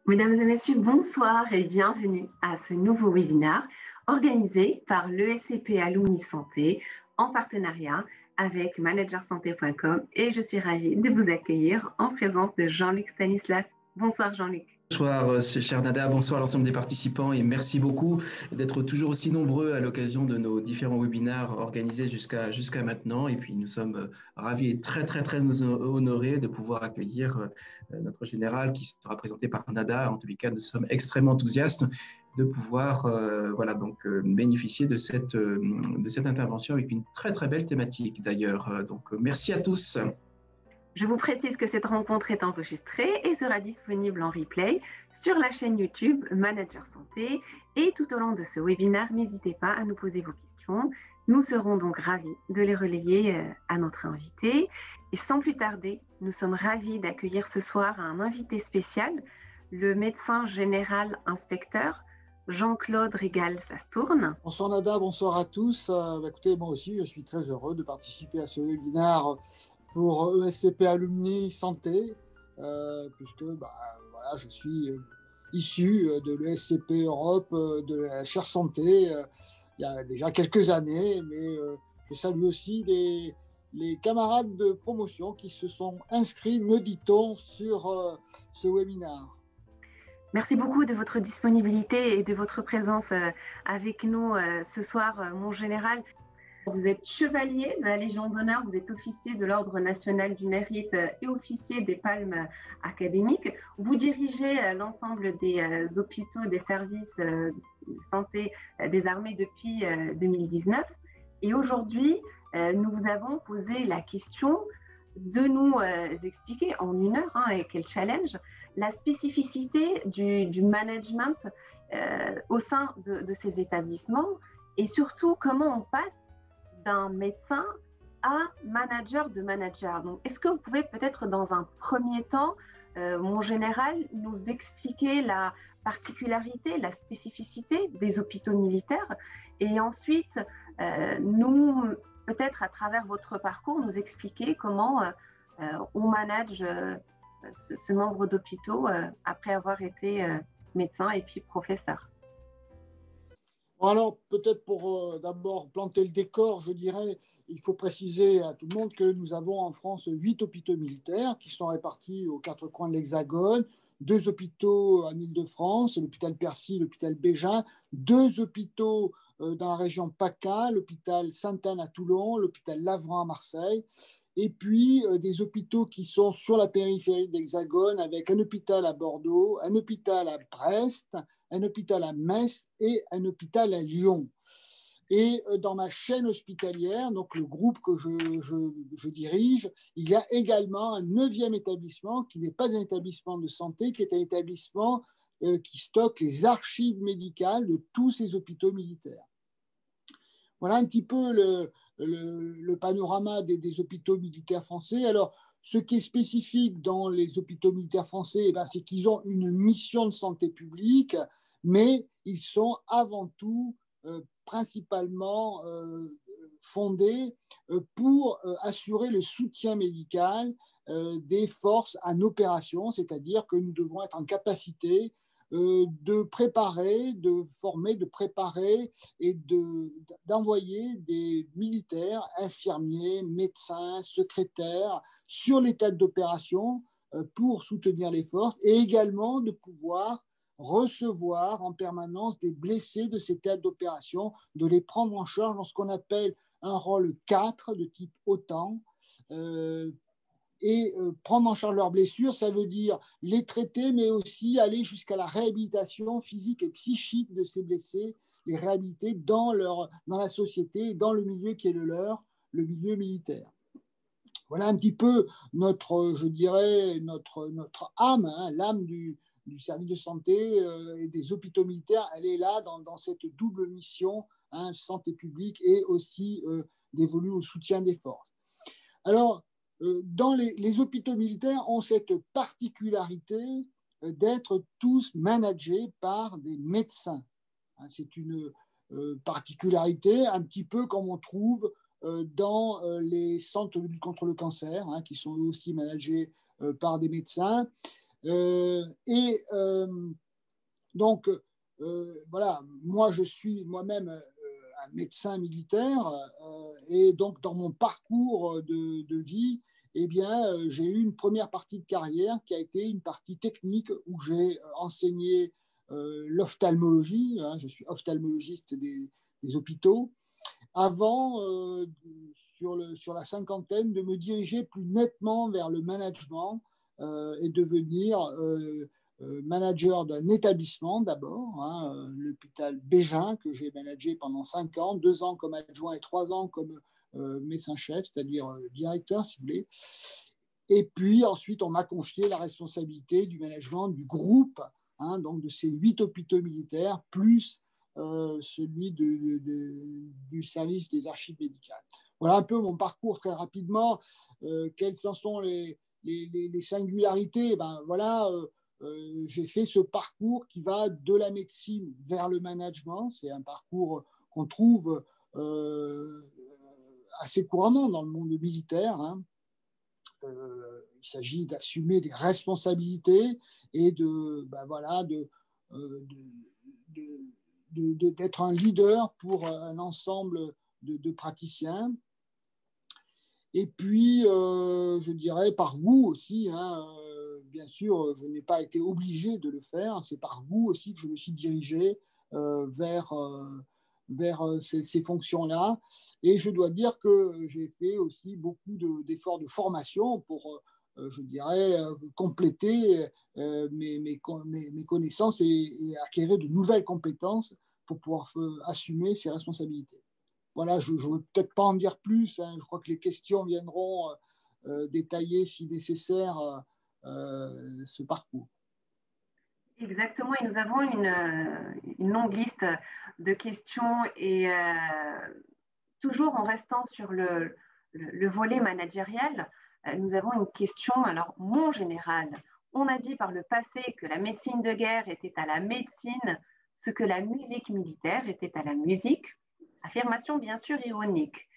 Mesdames et messieurs, bonsoir et bienvenue à ce nouveau webinaire organisé par l'ESCP Alumni Santé en partenariat avec managersanté.com et je suis ravie de vous accueillir en présence de Jean-Luc Stanislas. Bonsoir Jean-Luc. Bonsoir, chère Nada, bonsoir à l'ensemble des participants et merci beaucoup d'être toujours aussi nombreux à l'occasion de nos différents webinaires organisés jusqu'à maintenant. Et puis, nous sommes ravis et très honorés de pouvoir accueillir notre général qui sera présenté par Nada. En tous les cas, nous sommes extrêmement enthousiastes de pouvoir bénéficier de cette intervention avec une très belle thématique d'ailleurs. Merci à tous. Je vous précise que cette rencontre est enregistrée et sera disponible en replay sur la chaîne YouTube Manager Santé. Et tout au long de ce webinaire, n'hésitez pas à nous poser vos questions. Nous serons donc ravis de les relayer à notre invité. Et sans plus tarder, nous sommes ravis d'accueillir ce soir un invité spécial, le médecin général inspecteur Jean-Claude Régal-Sastourne. Bonsoir Nada, bonsoir à tous. Écoutez, moi aussi, je suis très heureux de participer à ce webinaire pour ESCP Alumni Santé, puisque voilà, je suis issu de l'ESCP Europe, de la chaire santé, il y a déjà quelques années, mais je salue aussi les camarades de promotion qui se sont inscrits, me dit-on, sur ce webinaire. Merci beaucoup de votre disponibilité et de votre présence avec nous ce soir, mon général. Vous êtes chevalier de la Légion d'honneur, vous êtes officier de l'Ordre national du mérite et officier des palmes académiques. Vous dirigez l'ensemble des hôpitaux, des services de santé des armées depuis 2019. Et aujourd'hui, nous vous avons posé la question de nous expliquer en une heure, et quel challenge, la spécificité du management au sein de ces établissements et surtout comment on passe d'un médecin à manager de manager. Donc, est-ce que vous pouvez peut-être dans un premier temps, mon général, nous expliquer la particularité, la spécificité des hôpitaux militaires et ensuite, nous, peut-être à travers votre parcours, nous expliquer comment on manage ce nombre d'hôpitaux après avoir été médecin et puis professeur. Alors, peut-être pour d'abord planter le décor, je dirais, il faut préciser à tout le monde que nous avons en France 8 hôpitaux militaires qui sont répartis aux 4 coins de l'Hexagone, 2 hôpitaux en Île-de-France, l'hôpital Percy, l'hôpital Bégin, 2 hôpitaux dans la région PACA, l'hôpital Sainte-Anne à Toulon, l'hôpital Lavran à Marseille, et puis des hôpitaux qui sont sur la périphérie de l'Hexagone avec un hôpital à Bordeaux, un hôpital à Brest, un hôpital à Metz et un hôpital à Lyon. Et dans ma chaîne hospitalière, donc le groupe que je dirige, il y a également un 9e établissement qui n'est pas un établissement de santé, qui est un établissement qui stocke les archives médicales de tous ces hôpitaux militaires. Voilà un petit peu le panorama des hôpitaux militaires français. Alors, ce qui est spécifique dans les hôpitaux militaires français, c'est qu'ils ont une mission de santé publique, mais ils sont avant tout principalement fondés pour assurer le soutien médical des forces en opération, c'est-à-dire que nous devons être en capacité de préparer, de former, de préparer et d'envoyer des militaires, infirmiers, médecins, secrétaires sur les théâtres d'opération pour soutenir les forces et également de pouvoir recevoir en permanence des blessés de ces théâtres d'opération, de les prendre en charge dans ce qu'on appelle un rôle 4 de type OTAN. Prendre en charge leurs blessures, ça veut dire les traiter, mais aussi aller jusqu'à la réhabilitation physique et psychique de ces blessés, les réhabiliter dans la société, dans le milieu qui est le leur, le milieu militaire. Voilà un petit peu notre âme, l'âme du service de santé et des hôpitaux militaires, elle est là dans cette double mission, santé publique et aussi dévolue au soutien des forces. Alors, dans les hôpitaux militaires ont cette particularité d'être tous managés par des médecins. C'est une particularité un petit peu comme on trouve dans les centres de lutte contre le cancer, qui sont aussi managés par des médecins. Donc, voilà, moi, je suis moi-même un médecin militaire et donc, dans mon parcours de vie, eh bien, j'ai eu une première partie de carrière qui a été une partie technique où j'ai enseigné l'ophtalmologie. Hein, je suis ophtalmologiste des hôpitaux. Avant, sur la cinquantaine, de me diriger plus nettement vers le management et devenir manager d'un établissement d'abord, hein, l'hôpital Bégin, que j'ai managé pendant 5 ans, 2 ans comme adjoint et 3 ans comme médecin-chef, c'est-à-dire directeur, si vous voulez. Et puis ensuite, on m'a confié la responsabilité du management du groupe, hein, donc de ces 8 hôpitaux militaires, plus celui du service des archives médicales. Voilà un peu mon parcours très rapidement. Quelles sont les singularités? Ben, voilà, j'ai fait ce parcours qui va de la médecine vers le management. C'est un parcours qu'on trouve assez couramment dans le monde militaire. Hein. Il s'agit d'assumer des responsabilités et d'être un leader pour un ensemble de praticiens. Et puis, je dirais par goût aussi, hein, bien sûr, je n'ai pas été obligé de le faire, c'est par goût aussi que je me suis dirigé vers ces fonctions-là. Et je dois dire que j'ai fait aussi beaucoup d'efforts de formation pour, je dirais, compléter mes connaissances et acquérir de nouvelles compétences pour pouvoir assumer ces responsabilités. Voilà, je ne veux peut-être pas en dire plus. Hein. Je crois que les questions viendront détailler, si nécessaire, ce parcours. Exactement, et nous avons une longue liste de questions et toujours en restant sur le volet managérial, nous avons une question. Alors, mon général, on a dit par le passé que la médecine de guerre était à la médecine ce que la musique militaire était à la musique. Affirmation bien sûr ironique.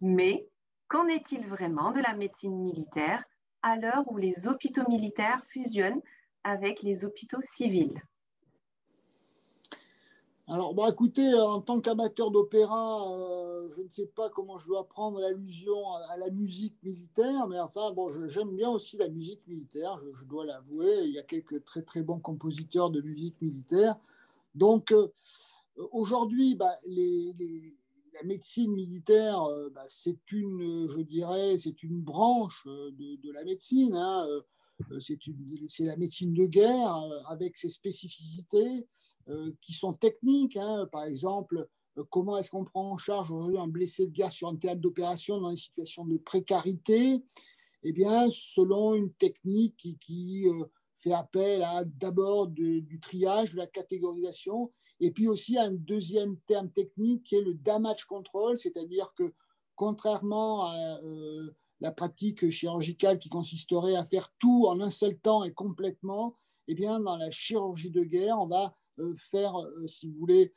Mais qu'en est-il vraiment de la médecine militaire à l'heure où les hôpitaux militaires fusionnent avec les hôpitaux civils? Alors, bon, écoutez, en tant qu'amateur d'opéra, je ne sais pas comment je dois prendre l'allusion à la musique militaire, mais enfin, bon, j'aime bien aussi la musique militaire, je dois l'avouer. Il y a quelques très, très bons compositeurs de musique militaire. Donc, aujourd'hui, la médecine militaire, c'est je dirais, c'est une branche de la médecine. Hein. C'est la médecine de guerre avec ses spécificités qui sont techniques. Hein. Par exemple, comment est-ce qu'on prend en charge aujourd'hui un blessé de guerre sur un théâtre d'opération dans une situation de précarité? Eh bien, selon une technique qui fait appel à d'abord du triage, de la catégorisation, et puis aussi un deuxième terme technique qui est le damage control, c'est-à-dire que contrairement à la pratique chirurgicale qui consisterait à faire tout en un seul temps et complètement, eh bien, dans la chirurgie de guerre, on va faire, si vous voulez,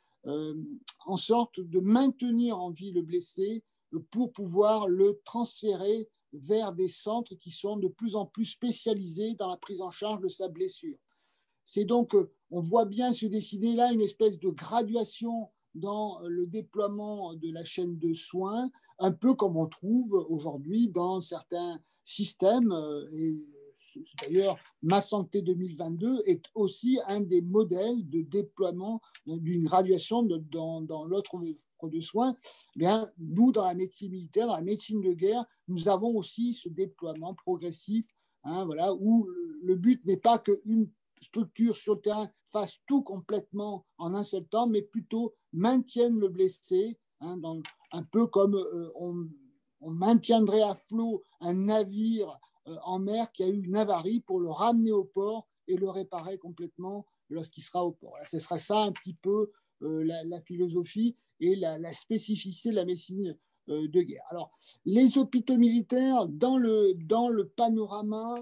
en sorte de maintenir en vie le blessé pour pouvoir le transférer vers des centres qui sont de plus en plus spécialisés dans la prise en charge de sa blessure. C'est donc, on voit bien se dessiner là une espèce de graduation dans le déploiement de la chaîne de soins, un peu comme on trouve aujourd'hui dans certains systèmes. Et d'ailleurs, Ma Santé 2022 est aussi un des modèles de déploiement d'une graduation dans l'autre offre de soins. Bien, nous, dans la médecine militaire, dans la médecine de guerre, nous avons aussi ce déploiement progressif, hein, voilà, où le but n'est pas qu'une structure sur le terrain fasse tout complètement en un seul temps, mais plutôt maintienne le blessé, hein, un peu comme on maintiendrait à flot un navire en mer qui a eu une avarie pour le ramener au port et le réparer complètement lorsqu'il sera au port. Là, ce sera ça un petit peu la philosophie et la spécificité de la médecine de guerre. Alors, les hôpitaux militaires, dans le panorama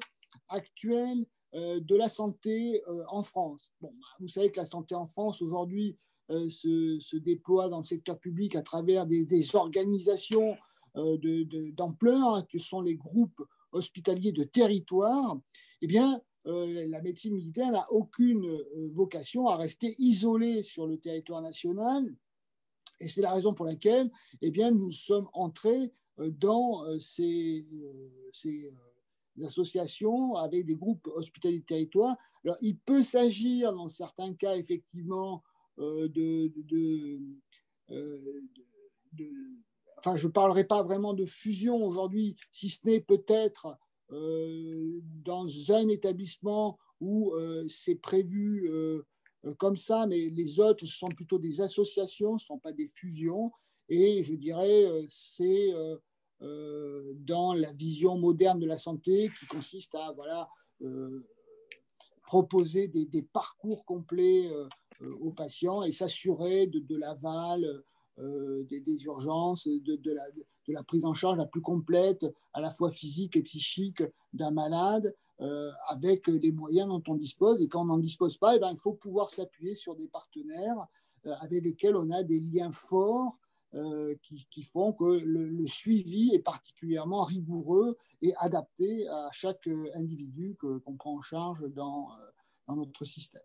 actuel de la santé en France. Bon, vous savez que la santé en France aujourd'hui se déploie dans le secteur public à travers des organisations d'ampleur, hein, que sont les groupes hospitaliers de territoire. Eh bien, la médecine militaire n'a aucune vocation à rester isolée sur le territoire national. Et c'est la raison pour laquelle nous sommes entrés dans ces associations avec des groupes hospitaliers de territoire. Alors, il peut s'agir, dans certains cas, effectivement, enfin, je ne parlerai pas vraiment de fusion aujourd'hui, si ce n'est peut-être dans un établissement où c'est prévu comme ça, mais les autres, ce sont plutôt des associations, ce ne sont pas des fusions. Et je dirais, c'est dans la vision moderne de la santé qui consiste à proposer des parcours complets aux patients et s'assurer de l'aval, des urgences, de la prise en charge la plus complète, à la fois physique et psychique, d'un malade, avec les moyens dont on dispose. Et quand on n'en dispose pas, il faut pouvoir s'appuyer sur des partenaires avec lesquels on a des liens forts qui font que le suivi est particulièrement rigoureux et adapté à chaque individu qu'on prend en charge dans notre système.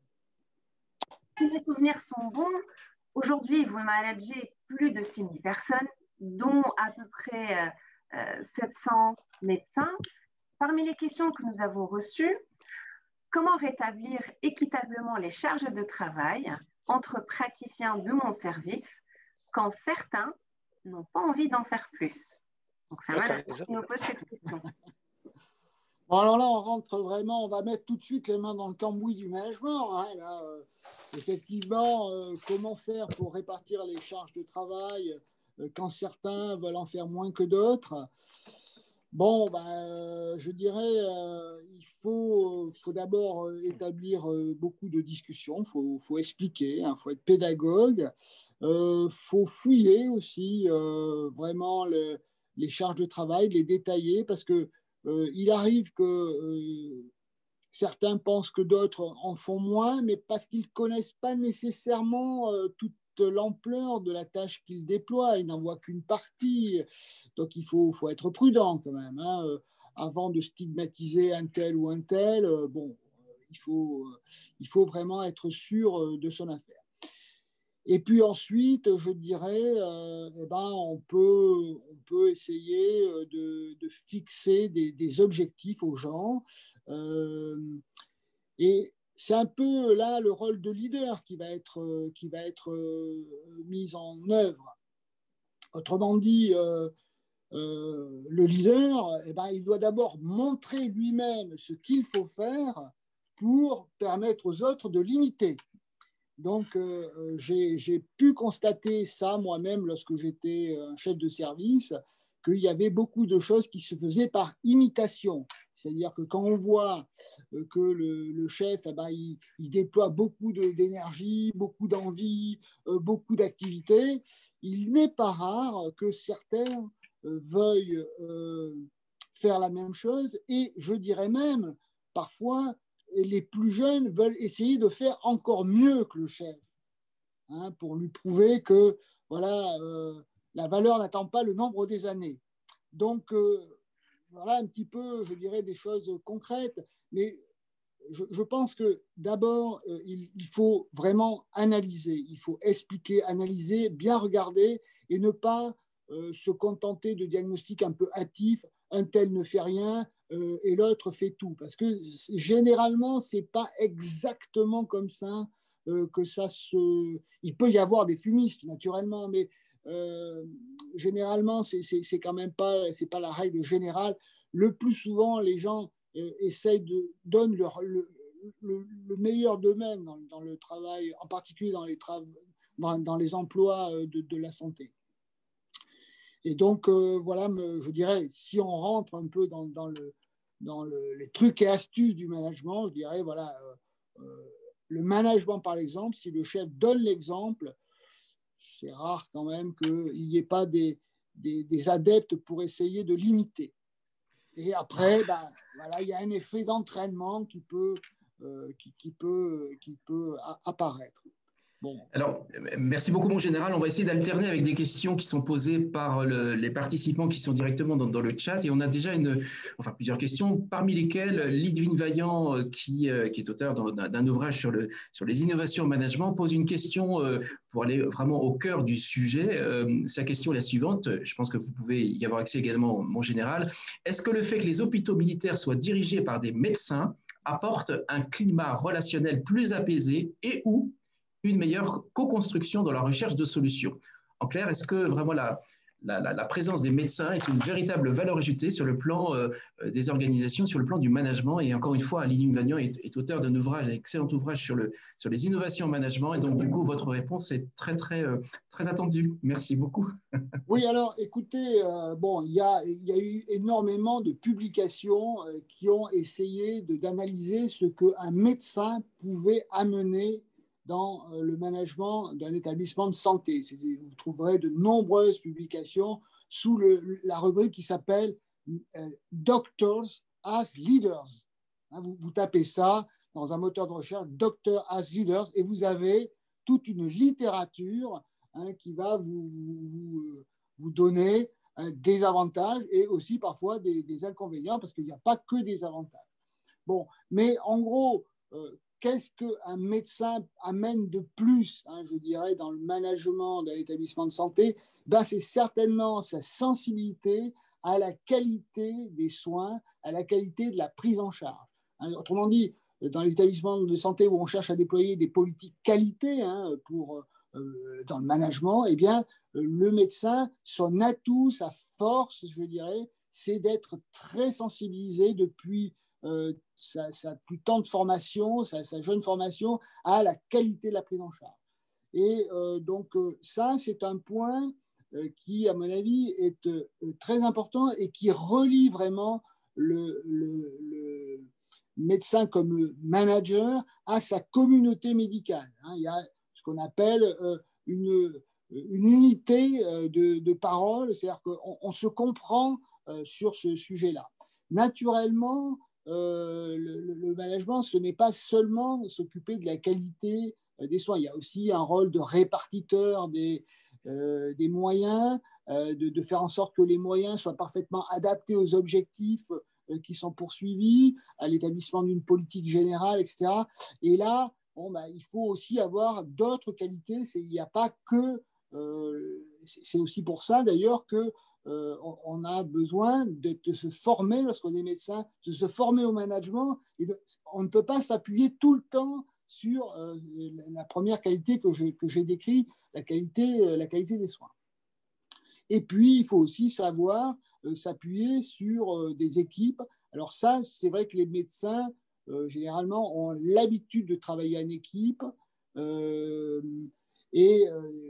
Si mes souvenirs sont bons, aujourd'hui, vous managez plus de 6 000 personnes, dont à peu près 700 médecins. Parmi les questions que nous avons reçues, comment rétablir équitablement les charges de travail entre praticiens de mon service quand certains n'ont pas envie d'en faire plus? Donc, c'est un manager qui nous pose cette question. Bon, alors là, on rentre vraiment, on va mettre tout de suite les mains dans le cambouis du management. Hein, là, effectivement, comment faire pour répartir les charges de travail quand certains veulent en faire moins que d'autres? Bon, je dirais, il faut d'abord établir beaucoup de discussions, il faut expliquer, il faut être pédagogue, faut fouiller aussi vraiment les charges de travail, les détailler, parce que il arrive que certains pensent que d'autres en font moins, mais parce qu'ils ne connaissent pas nécessairement toute l'ampleur de la tâche qu'ils déploient. Ils n'en voient qu'une partie. Donc, il faut être prudent quand même. Hein, avant de stigmatiser un tel ou un tel, il faut vraiment être sûr de son affaire. Et puis ensuite, je dirais, on peut essayer de fixer des objectifs aux gens. Et c'est un peu là le rôle de leader qui va être mis en œuvre. Autrement dit, le leader, il doit d'abord montrer lui-même ce qu'il faut faire pour permettre aux autres de l'imiter. Donc, j'ai pu constater ça moi-même lorsque j'étais un chef de service, qu'il y avait beaucoup de choses qui se faisaient par imitation. C'est-à-dire que quand on voit que le chef, il déploie beaucoup d'énergie, beaucoup d'envie, beaucoup d'activité, il n'est pas rare que certains veuillent faire la même chose et je dirais même parfois les plus jeunes veulent essayer de faire encore mieux que le chef, hein, pour lui prouver que la valeur n'attend pas le nombre des années. Donc, voilà un petit peu, je dirais, des choses concrètes, mais je pense que d'abord, il faut vraiment analyser, il faut expliquer, analyser, bien regarder et ne pas se contenter de diagnostics un peu hâtifs, un tel ne fait rien, et l'autre fait tout. Parce que généralement, ce n'est pas exactement comme ça que ça se... Il peut y avoir des fumistes, naturellement, mais généralement, c'est quand même pas, c'est pas la règle générale. Le plus souvent, les gens donnent le meilleur d'eux-mêmes dans le travail, en particulier dans les emplois de la santé. Et donc, je dirais, si on rentre un peu dans les trucs et astuces du management, je dirais, le management par l'exemple, si le chef donne l'exemple, c'est rare quand même qu'il n'y ait pas des adeptes pour essayer de l'imiter. Et après, il y a un effet d'entraînement qui peut apparaître. Bon. Alors, merci beaucoup, mon général. On va essayer d'alterner avec des questions qui sont posées par les participants qui sont directement dans le chat. Et on a déjà plusieurs questions, parmi lesquelles Lidvine Vaillant, qui est auteur d'un ouvrage sur les innovations au management, pose une question pour aller vraiment au cœur du sujet. Sa question est la suivante. Je pense que vous pouvez y avoir accès également, mon général. Est-ce que le fait que les hôpitaux militaires soient dirigés par des médecins apporte un climat relationnel plus apaisé et ou une meilleure co-construction dans la recherche de solutions? En clair, est-ce que vraiment la présence des médecins est une véritable valeur ajoutée sur le plan des organisations, sur le plan du management? Et encore une fois, Lidvine Vaillant est auteur d'un ouvrage, un excellent ouvrage sur les innovations en management. Et donc, du coup, votre réponse est très, très, très attendue. Merci beaucoup. Oui, alors écoutez, il y a eu énormément de publications qui ont essayé d'analyser ce qu'un médecin pouvait amener dans le management d'un établissement de santé. Vous trouverez de nombreuses publications sous la rubrique qui s'appelle Doctors as Leaders. Vous tapez ça dans un moteur de recherche, Doctors as Leaders, et vous avez toute une littérature qui va vous donner des avantages et aussi parfois des inconvénients, parce qu'il n'y a pas que des avantages. Bon, mais en gros, qu'est-ce qu'un médecin amène de plus, je dirais, dans le management d'un établissement de santé? C'est certainement sa sensibilité à la qualité des soins, à la qualité de la prise en charge. Autrement dit, dans les établissements de santé où on cherche à déployer des politiques qualité dans le management, eh bien, le médecin, son atout, sa force, je dirais, c'est d'être très sensibilisé depuis sa plus tendre formation, sa jeune formation, à la qualité de la prise en charge. Et donc, ça, c'est un point qui, à mon avis, est très important et qui relie vraiment le médecin comme manager à sa communauté médicale. Il y a ce qu'on appelle une unité de parole, c'est-à-dire qu'on se comprend sur ce sujet-là. Naturellement, le management, ce n'est pas seulement s'occuper de la qualité des soins, il y a aussi un rôle de répartiteur des moyens, de faire en sorte que les moyens soient parfaitement adaptés aux objectifs qui sont poursuivis, à l'établissement d'une politique générale, etc. Et là, il faut aussi avoir d'autres qualités. Il n'y a pas que... c'est aussi pour ça, d'ailleurs, qu'on a besoin de se former, lorsqu'on est médecin, de se former au management. On ne peut pas s'appuyer tout le temps sur la première qualité que j'ai décrite, la qualité des soins. Et puis, il faut aussi savoir s'appuyer sur des équipes. Alors ça, c'est vrai que les médecins, généralement, ont l'habitude de travailler en équipe et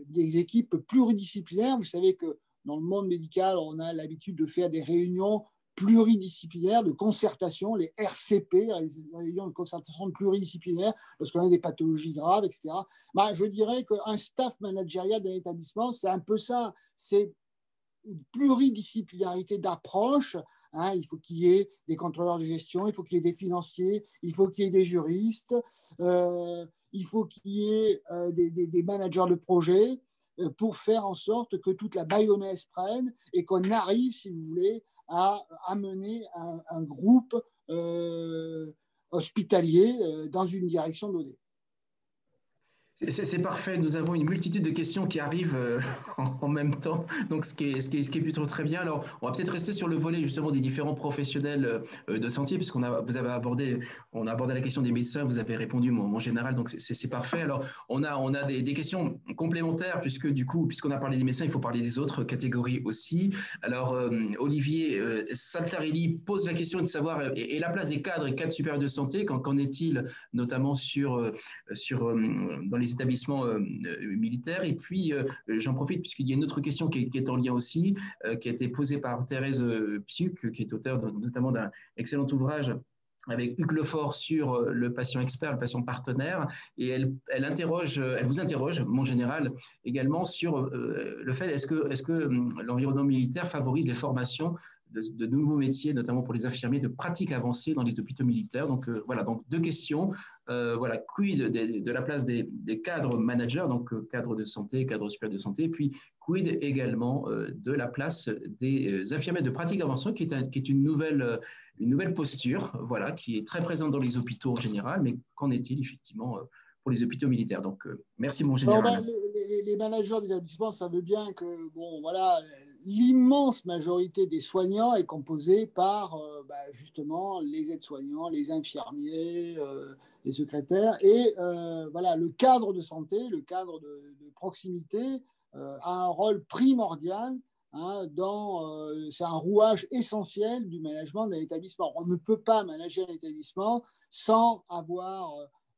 des équipes pluridisciplinaires. Vous savez que dans le monde médical, on a l'habitude de faire des réunions pluridisciplinaires, de concertation, les RCP, les réunions de concertation pluridisciplinaires, lorsqu'on a des pathologies graves, etc. Je dirais qu'un staff managérial d'un établissement, c'est un peu ça. C'est une pluridisciplinarité d'approche. Il faut qu'il y ait des contrôleurs de gestion, il faut qu'il y ait des financiers, il faut qu'il y ait des juristes, il faut qu'il y ait des managers de projet pour faire en sorte que toute la mayonnaise prenne et qu'on arrive, si vous voulez, à amener un groupe hospitalier dans une direction donnée. C'est parfait. Nous avons une multitude de questions qui arrivent en même temps, donc ce qui est plutôt très bien. Alors, on va peut-être rester sur le volet justement des différents professionnels de santé, puisqu'on a abordé la question des médecins. Vous avez répondu, mon général, donc c'est parfait. Alors, on a des questions complémentaires, puisqu'on a parlé des médecins, il faut parler des autres catégories aussi. Alors, Olivier Saltarelli pose la question de savoir et la place des cadres et cadres supérieurs de santé. Qu'en est-il notamment dans les établissements militaires? Et puis, j'en profite puisqu'il y a une autre question qui est en lien aussi, qui a été posée par Thérèse Psiuk, qui est auteure notamment d'un excellent ouvrage avec Hugues Lefort sur le patient expert, le patient partenaire, et elle vous interroge, mon général, également sur le fait est-ce que l'environnement militaire favorise les formations de nouveaux métiers, notamment pour les infirmiers de pratique avancée dans les hôpitaux militaires. Donc voilà, donc deux questions. voilà, quid de la place des cadres managers, donc cadres de santé, cadres supérieurs de santé, puis quid également de la place des infirmiers de pratique avancée, qui est une nouvelle posture, voilà, qui est très présente dans les hôpitaux en général, mais qu'en est-il effectivement pour les hôpitaux militaires? Donc, merci mon général. Les managers d'établissement savent bien que bon, voilà, l'immense majorité des soignants est composée par justement les aides-soignants, les infirmiers, les secrétaires. Et voilà, le cadre de santé, le cadre de proximité a un rôle primordial. C'est un rouage essentiel du management d'un établissement. On ne peut pas manager un établissement sans avoir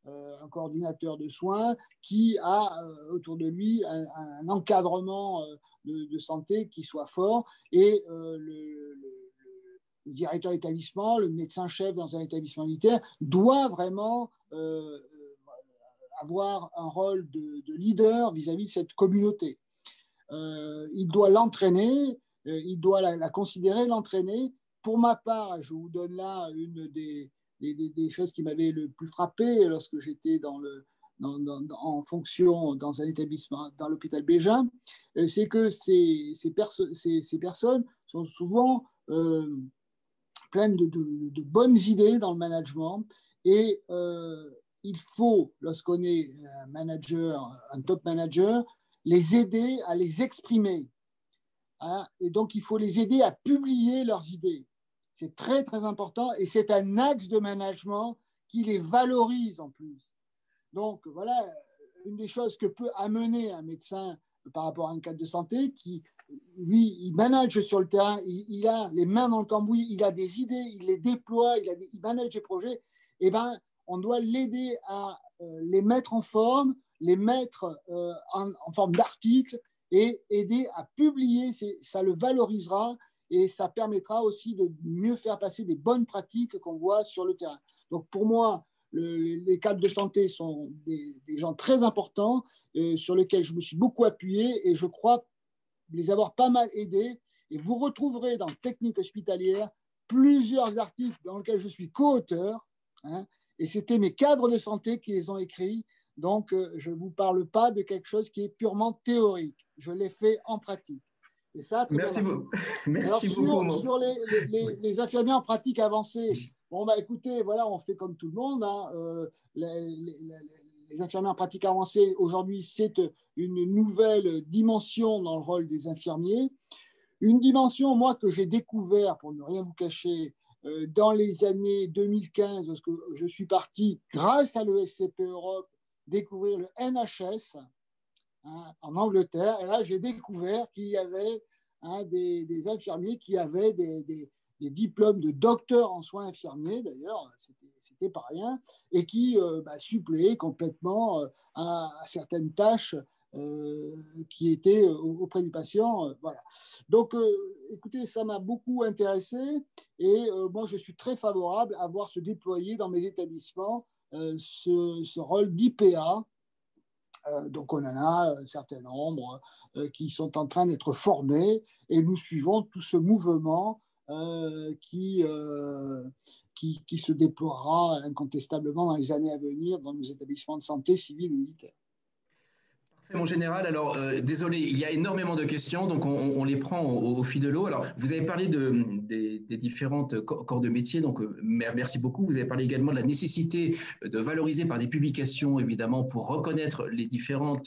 un coordinateur de soins qui a autour de lui un encadrement de santé qui soit fort. Et le directeur d'établissement, le médecin-chef dans un établissement militaire doit vraiment avoir un rôle de leader vis-à-vis de cette communauté. Il doit l'entraîner, il doit la considérer, l'entraîner. Pour ma part, je vous donne là une des choses qui m'avaient le plus frappé lorsque j'étais en fonction dans un établissement, dans l'hôpital Bégin, c'est que ces personnes sont souvent pleines de bonnes idées dans le management et il faut, lorsqu'on est un manager, un top manager, les aider à les exprimer. Et donc, il faut les aider à publier leurs idées. C'est très, très important et c'est un axe de management qui les valorise en plus. Donc, voilà une des choses que peut amener un médecin par rapport à un cadre de santé qui, lui, il manage sur le terrain, il a les mains dans le cambouis, il a des idées, il les déploie, il manage des projets. Eh bien, on doit l'aider à les mettre en forme, les mettre en forme d'articles et aider à publier. Ça le valorisera. Et ça permettra aussi de mieux faire passer des bonnes pratiques qu'on voit sur le terrain. Donc pour moi, les cadres de santé sont des gens très importants sur lesquels je me suis beaucoup appuyé et je crois les avoir pas mal aidés. Et vous retrouverez dans Technique hospitalière plusieurs articles dans lesquels je suis co-auteur. Et c'était mes cadres de santé qui les ont écrits. Donc je ne vous parle pas de quelque chose qui est purement théorique. Je l'ai fait en pratique. Et ça, merci beaucoup. Merci beaucoup. Sur les infirmiers en pratique avancée, bon, écoutez, voilà, on fait comme tout le monde. Les infirmiers en pratique avancée, aujourd'hui, c'est une nouvelle dimension dans le rôle des infirmiers. Une dimension, moi, que j'ai découvert, pour ne rien vous cacher, dans les années 2015, lorsque je suis parti, grâce à l'ESCP Europe, découvrir le NHS, en Angleterre. Et là, j'ai découvert qu'il y avait des infirmiers qui avaient des diplômes de docteur en soins infirmiers, d'ailleurs, c'était pas rien, et qui suppléaient complètement à certaines tâches qui étaient auprès du patient. Voilà. Donc, écoutez, ça m'a beaucoup intéressé et moi, je suis très favorable à voir se déployer dans mes établissements ce rôle d'IPA. Donc, on en a un certain nombre qui sont en train d'être formés et nous suivons tout ce mouvement qui se déploiera incontestablement dans les années à venir dans nos établissements de santé civils ou militaires. Mon général, alors désolé, il y a énormément de questions, donc on les prend au fil de l'eau. Alors, vous avez parlé des différentes corps de métier, donc merci beaucoup. Vous avez parlé également de la nécessité de valoriser par des publications, évidemment, pour reconnaître les différents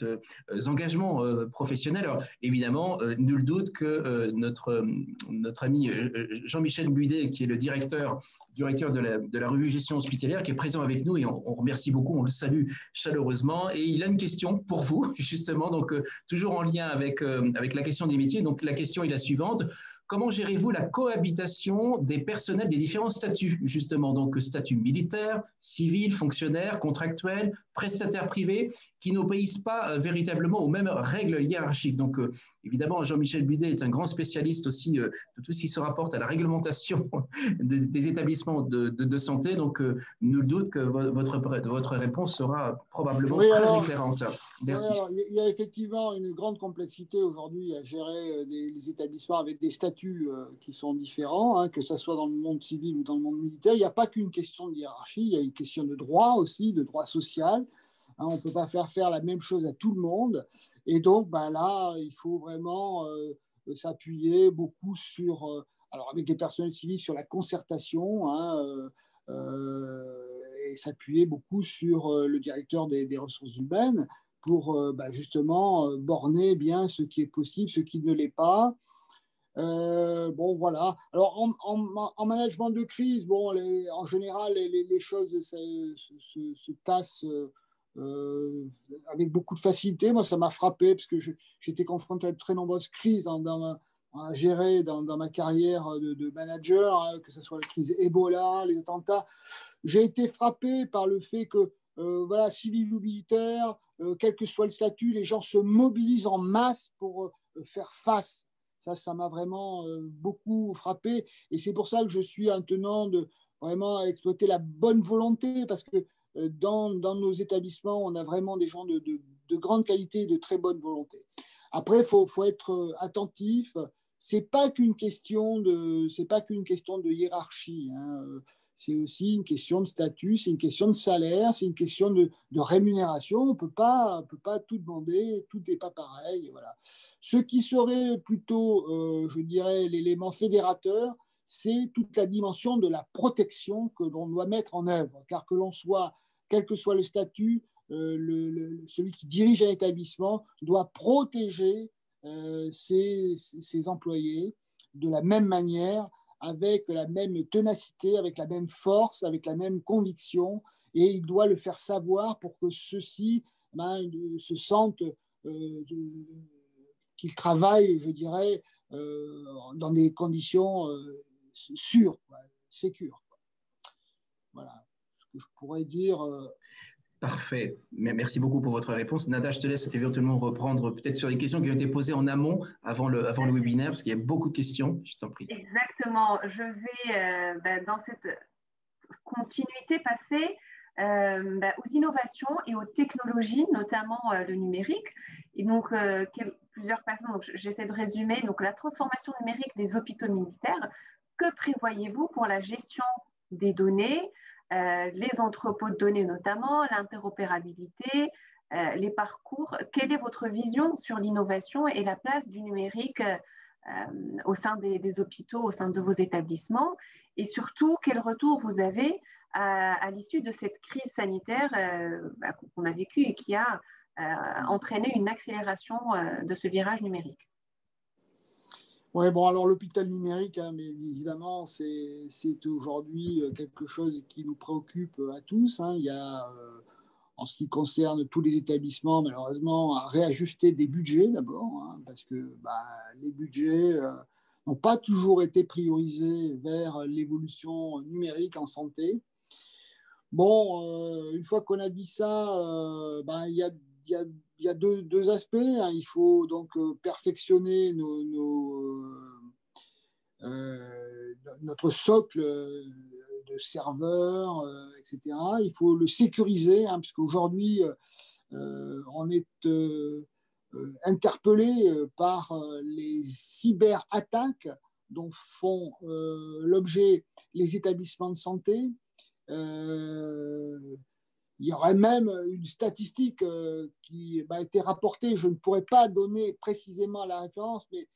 engagements professionnels. Alors, évidemment, nul doute que notre ami Jean-Michel Budet, qui est le directeur de la revue Gestion hospitalière, qui est présent avec nous, et on remercie beaucoup, on le salue chaleureusement, et il a une question pour vous, justement, donc toujours en lien avec la question des métiers. Donc la question est la suivante: comment gérez-vous la cohabitation des personnels des différents statuts, justement, donc statut militaire, civil, fonctionnaire, contractuel, prestataire privé, qui n'obéissent pas véritablement aux mêmes règles hiérarchiques? Donc évidemment, Jean-Michel Budet est un grand spécialiste aussi de tout ce qui se rapporte à la réglementation des établissements de santé, donc nul doute que votre réponse sera probablement très éclairante. Merci. Il y a effectivement une grande complexité aujourd'hui à gérer les établissements avec des statuts statuts qui sont différents, hein, que ce soit dans le monde civil ou dans le monde militaire. Il n'y a pas qu'une question de hiérarchie, il y a une question de droit aussi, de droit social. Hein, on ne peut pas faire la même chose à tout le monde. Et donc, là, il faut vraiment s'appuyer beaucoup sur, alors avec les personnels civils, sur la concertation, hein, et s'appuyer beaucoup sur le directeur des ressources humaines pour justement borner bien ce qui est possible, ce qui ne l'est pas. Bon, voilà. Alors, en management de crise, bon, en général, les choses se tassent avec beaucoup de facilité. Moi, ça m'a frappé parce que j'étais confronté à de très nombreuses crises à gérer dans ma carrière de manager, hein, que ce soit la crise Ebola, les attentats. J'ai été frappé par le fait que, voilà, civil ou militaire, quel que soit le statut, les gens se mobilisent en masse pour faire face. Ça m'a vraiment beaucoup frappé. Et c'est pour ça que je suis un tenant de vraiment exploiter la bonne volonté, parce que dans nos établissements, on a vraiment des gens de grande qualité et de très bonne volonté. Après, il faut être attentif. C'est pas qu'une question de hiérarchie, hein. C'est aussi une question de statut, c'est une question de salaire, c'est une question de rémunération. On peut pas tout demander, tout n'est pas pareil. Voilà. Ce qui serait plutôt, je dirais, l'élément fédérateur, c'est toute la dimension de la protection que l'on doit mettre en œuvre. Car que l'on soit, quel que soit le statut, celui qui dirige un établissement doit protéger ses employés de la même manière, avec la même ténacité, avec la même force, avec la même conviction, et il doit le faire savoir pour que ceux-ci se sentent qu'ils travaillent, je dirais, dans des conditions sûres, sécures. Voilà ce que je pourrais dire. Parfait. Merci beaucoup pour votre réponse. Nada, je te laisse éventuellement reprendre peut-être sur les questions qui ont été posées en amont avant le webinaire, parce qu'il y a beaucoup de questions. Je t'en prie. Exactement. Je vais, dans cette continuité, passer aux innovations et aux technologies, notamment le numérique. Et donc, plusieurs personnes, donc j'essaie de résumer. Donc, la transformation numérique des hôpitaux militaires. Que prévoyez-vous pour la gestion des données, les entrepôts de données notamment, l'interopérabilité, les parcours? Quelle est votre vision sur l'innovation et la place du numérique au sein des hôpitaux, au sein de vos établissements? Et surtout, quel retour vous avez à l'issue de cette crise sanitaire qu'on a vécue et qui a entraîné une accélération de ce virage numérique? Oui, bon, alors l'hôpital numérique, hein, mais évidemment, c'est aujourd'hui quelque chose qui nous préoccupe à tous, hein. Il y a, en ce qui concerne tous les établissements, malheureusement, à réajuster des budgets d'abord, hein, parce que les budgets n'ont pas toujours été priorisés vers l'évolution numérique en santé. Bon, une fois qu'on a dit ça, il y a deux aspects, hein. Il faut donc perfectionner notre socle de serveurs, etc. Il faut le sécuriser, hein, parce qu'aujourd'hui, on est interpellé par les cyberattaques dont font l'objet les établissements de santé. Il y aurait même une statistique qui a été rapportée, je ne pourrais pas donner précisément la référence, mais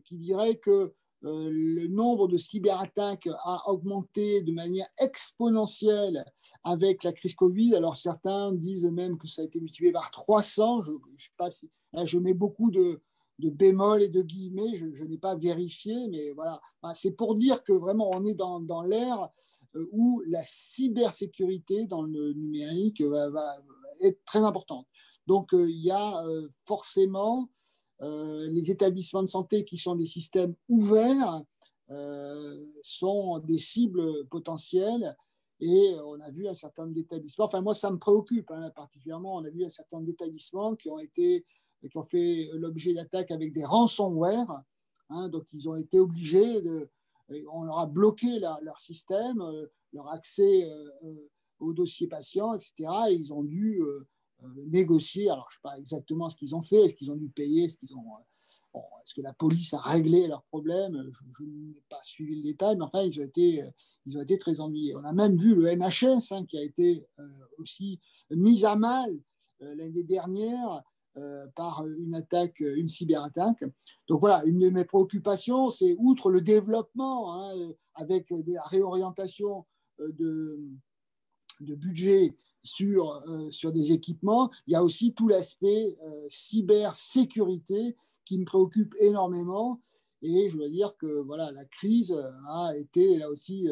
qui dirait que le nombre de cyberattaques a augmenté de manière exponentielle avec la crise Covid. Alors certains disent même que ça a été multiplié par 300. Je sais pas si, là, je mets beaucoup de bémols et de guillemets, je n'ai pas vérifié, mais voilà. C'est pour dire que vraiment on est dans l'ère où la cybersécurité dans le numérique va être très importante. Donc il y a forcément les établissements de santé qui sont des systèmes ouverts sont des cibles potentielles, et on a vu un certain nombre d'établissements, enfin moi ça me préoccupe, hein, particulièrement, on a vu un certain nombre d'établissements qui ont fait l'objet d'attaques avec des ransomware, hein, donc ils ont été obligés on leur a bloqué leur système, leur accès aux dossiers patients, etc. Et ils ont dû négocié. Alors, je ne sais pas exactement ce qu'ils ont fait. Est-ce qu'ils ont dû payer? Est-ce que la police a réglé leurs problèmes? Je n'ai pas suivi le détail, mais enfin, ils ont été très ennuyés. On a même vu le NHS qui a été aussi mis à mal l'année dernière par une cyberattaque. Donc voilà, une de mes préoccupations, c'est outre le développement avec la réorientation de budget sur des équipements, il y a aussi tout l'aspect cybersécurité qui me préoccupe énormément. Et je dois dire que voilà, la crise a été là aussi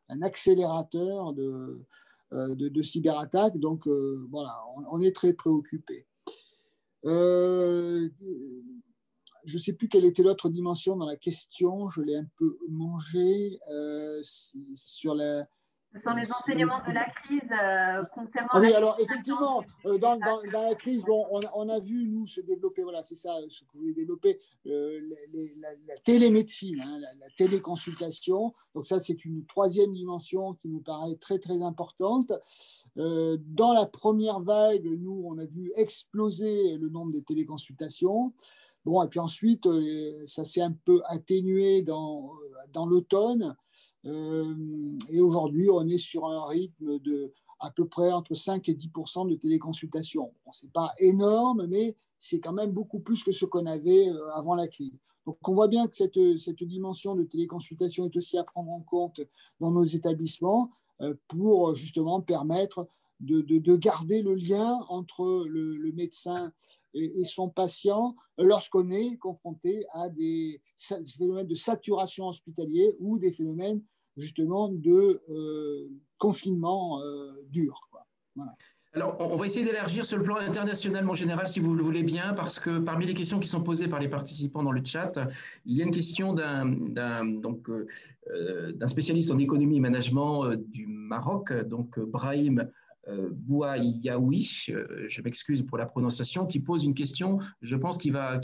un accélérateur de cyberattaques. Donc voilà, on est très préoccupé. Je ne sais plus quelle était l'autre dimension dans la question, je l'ai un peu mangé sur la... Ce sont les enseignements de la crise concernant... Ah oui, alors effectivement, dans la crise, bon, on a vu, nous, se développer, voilà, c'est ça ce que je voulais développer, la télémédecine, la téléconsultation. Donc ça, c'est une troisième dimension qui me paraît très, très importante. Dans la première vague, nous, on a vu exploser le nombre de téléconsultations. Bon, et puis ensuite, ça s'est un peu atténué dans l'automne. Et aujourd'hui, on est sur un rythme de à peu près entre 5 et 10% de téléconsultation. Bon, ce n'est pas énorme, mais c'est quand même beaucoup plus que ce qu'on avait avant la crise. Donc, on voit bien que cette dimension de téléconsultation est aussi à prendre en compte dans nos établissements pour justement permettre de garder le lien entre le médecin et son patient lorsqu'on est confronté à des phénomènes de saturation hospitalière ou des phénomènes justement de confinement dur, quoi. Voilà. Alors, on va essayer d'élargir sur le plan international, mon général, si vous le voulez bien, parce que parmi les questions qui sont posées par les participants dans le chat, il y a une question d'un spécialiste en économie et management du Maroc, donc Brahim Bouayaoui, je m'excuse pour la prononciation, qui pose une question, je pense, qui va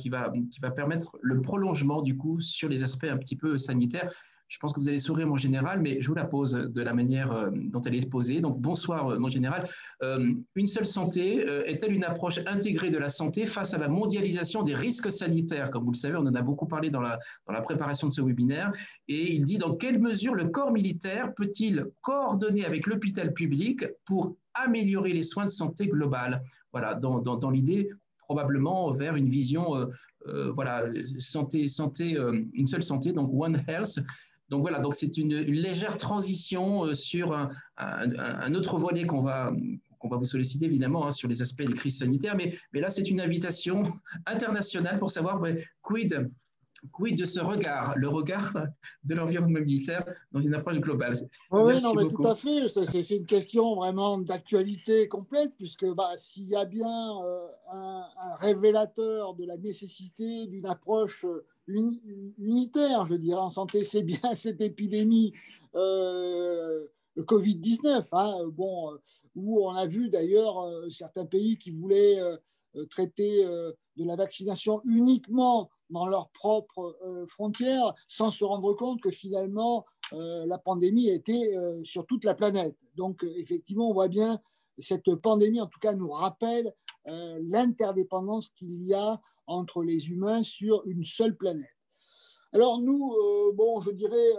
permettre le prolongement, du coup, sur les aspects un petit peu sanitaires. Je pense que vous allez sourire, mon général, mais je vous la pose de la manière dont elle est posée. Donc, bonsoir, mon général. Une seule santé est-elle une approche intégrée de la santé face à la mondialisation des risques sanitaires? Comme vous le savez, on en a beaucoup parlé dans la préparation de ce webinaire. Et il dit, dans quelle mesure le corps militaire peut-il coordonner avec l'hôpital public pour améliorer les soins de santé globale? Voilà, dans l'idée probablement vers une vision voilà, santé, une seule santé, donc One Health. Donc voilà, donc c'est une légère transition sur un autre volet qu'on va vous solliciter évidemment sur les aspects des crises sanitaires, mais là c'est une invitation internationale pour savoir quid de ce regard, le regard de l'environnement militaire dans une approche globale. Oui, non, mais tout à fait. C'est une question vraiment d'actualité complète, puisque s'il y a bien un révélateur de la nécessité d'une approche unitaire, je dirais, en santé, c'est bien cette épidémie Covid-19, où on a vu d'ailleurs certains pays qui voulaient traiter de la vaccination uniquement dans leurs propres frontières, sans se rendre compte que finalement, la pandémie était sur toute la planète. Donc, effectivement, on voit bien cette pandémie, en tout cas, nous rappelle l'interdépendance qu'il y a entre les humains sur une seule planète. Alors, nous, je dirais,